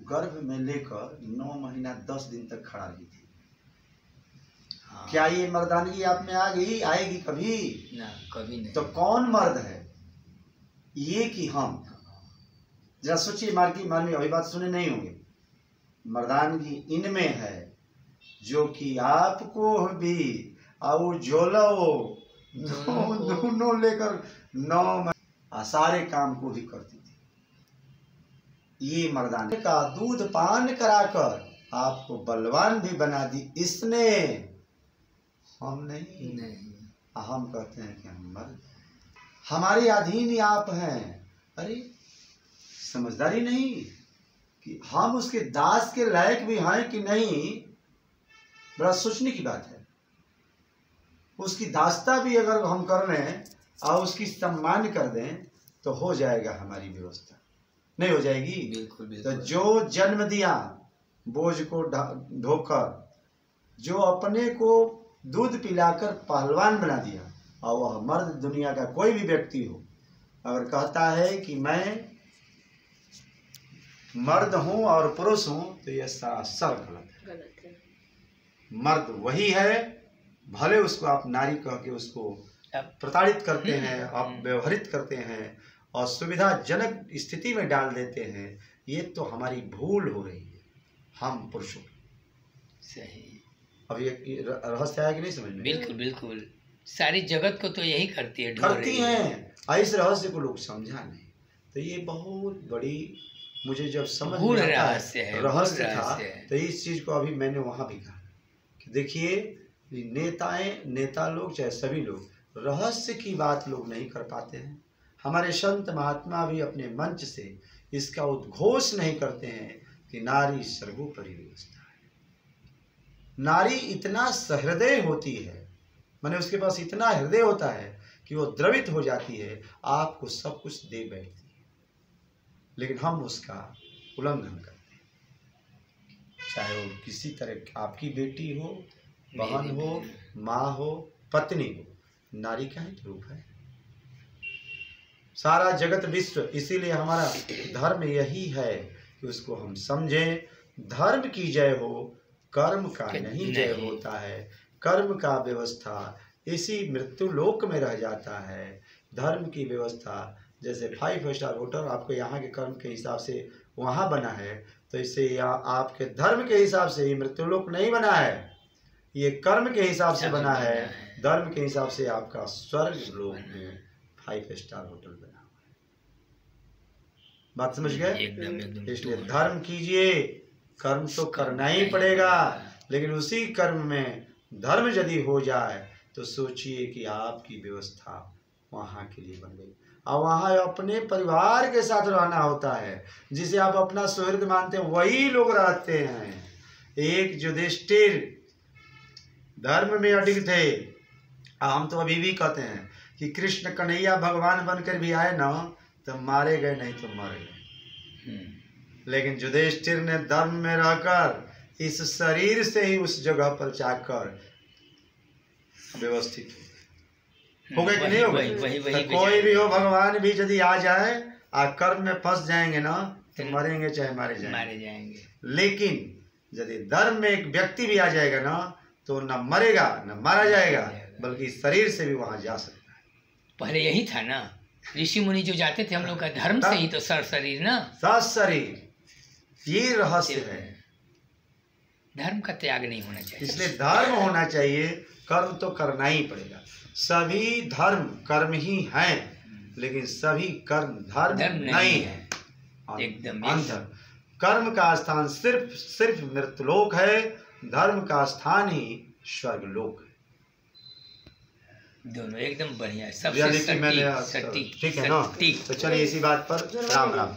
गर्भ में लेकर 9 महीना 10 दिन तक खड़ा रही थी। हाँ। क्या ये मर्दानगी आप में आ गई, आएगी कभी? ना, कभी नहीं। तो कौन मर्द है ये कि हम? जरा सोचिए, मानवी अभी बात सुने नहीं होंगे। मर्दानगी इनमें है जो कि आपको भी और झोलो दोनों लेकर 9 सारे काम को भी करती थी। ये मर्दानी का दूध पान कराकर आपको बलवान भी बना दी इसने, हम नहीं। हम कहते हैं कि हम मर्द, हमारे अधीन ही आप हैं। अरे समझदारी नहीं कि हम उसके दास के लायक भी हैं कि नहीं, बड़ा सोचने की बात है। उसकी दासता भी अगर हम कर लें और उसकी सम्मान कर दें तो हो जाएगा हमारी व्यवस्था, नहीं हो जाएगी? बिल्कुल बिल्कुल। तो जो जन्म दिया बोझ को ढोकर, जो अपने को दूध पिलाकर पहलवान बना दिया, और वह मर्द दुनिया का कोई भी व्यक्ति हो अगर कहता है कि मैं मर्द हूं और पुरुष हूं, तो यह सरासर गलत है। मर्द वही है, भले उसको आप नारी कह के उसको प्रताड़ित करते हैं, आप व्यवहारित करते हैं और सुविधाजनक स्थिति में डाल देते हैं, ये तो हमारी भूल हो रही है हम पुरुषों। सही। अब ये रहस्य आया कि नहीं समझ में? बिल्कुल बिल्कुल। सारी जगत को तो यही करती है, करती हैं। इस रहस्य को लोग समझा नहीं, तो ये बहुत बड़ी मुझे जब समझ में आता है रहस्य था, तो इस चीज को अभी मैंने वहां भी कहा कि देखिए नेता लोग चाहे सभी लोग रहस्य की बात लोग नहीं कर पाते हैं। हमारे संत महात्मा भी अपने मंच से इसका उद्घोष नहीं करते हैं कि नारी सर्वोपरि व्यवस्था है। नारी इतना सहृदय होती है, माने उसके पास इतना हृदय होता है कि वो द्रवित हो जाती है, आपको सब कुछ दे बैठती है, लेकिन हम उसका उल्लंघन करते हैं। चाहे वो किसी तरह आपकी बेटी हो, बहन हो, माँ हो, पत्नी हो, नारी का ही रूप है सारा जगत विश्व। इसीलिए हमारा धर्म यही है कि उसको हम समझें। धर्म की जय हो, कर्म का नहीं जय होता है। कर्म का व्यवस्था इसी मृत्यु लोक में रह जाता है। धर्म की व्यवस्था जैसे 5 स्टार होटल आपको यहाँ के कर्म के हिसाब से वहाँ बना है, तो इससे यहाँ आपके धर्म के हिसाब से ये मृत्यु लोक नहीं बना है, ये कर्म के हिसाब से बना है। धर्म के हिसाब से आपका स्वर्ग लोक में 5 स्टार होटल बना हुआ है। बात समझ गए? एकदम। इसलिए धर्म कीजिए, कर्म तो करना ही पड़ेगा, लेकिन उसी कर्म में धर्म यदि हो जाए तो सोचिए कि आपकी व्यवस्था वहाँ के लिए बन गई। और वहाँ अपने परिवार के साथ रहना होता है, जिसे आप अपना सुहृद मानते हैं वही लोग रहते हैं। एक युधिष्ठिर धर्म में अडिग थे। हम तो अभी भी कहते हैं कि कृष्ण कन्हैया भगवान बनकर भी आए ना तो मारे गए, नहीं तो मर गए। लेकिन युधिष्ठिर ने धर्म में रहकर इस शरीर से ही उस जगह पर जाकर व्यवस्थित हो गए कि नहीं हो गए? तो कोई भी हो, भगवान भी यदि आ जाए और कर्म में फंस जाएंगे ना तो मरेंगे चाहे मारे जाएंगे। लेकिन यदि धर्म में एक व्यक्ति भी आ जाएगा ना तो न मरेगा न मारा जाएगा, बल्कि शरीर से भी वहां जा सकता है। पहले यही था ना, ऋषि मुनि जो जाते थे हम लोग का धर्म से ही तो शरीर ना, शरीर। ये रहस्य है। धर्म का त्याग नहीं होना चाहिए। इसलिए धर्म होना चाहिए, कर्म तो करना ही पड़ेगा। सभी धर्म कर्म ही हैं, लेकिन सभी कर्म धर्म नहीं है। एकदम अंतर। कर्म का स्थान सिर्फ मृत्युलोक है, धर्म का स्थान ही स्वर्गलोक है। दोनों एकदम बढ़िया, सबसे सटीक। ठीक है ना? तो चलिए इसी बात पर राम राम।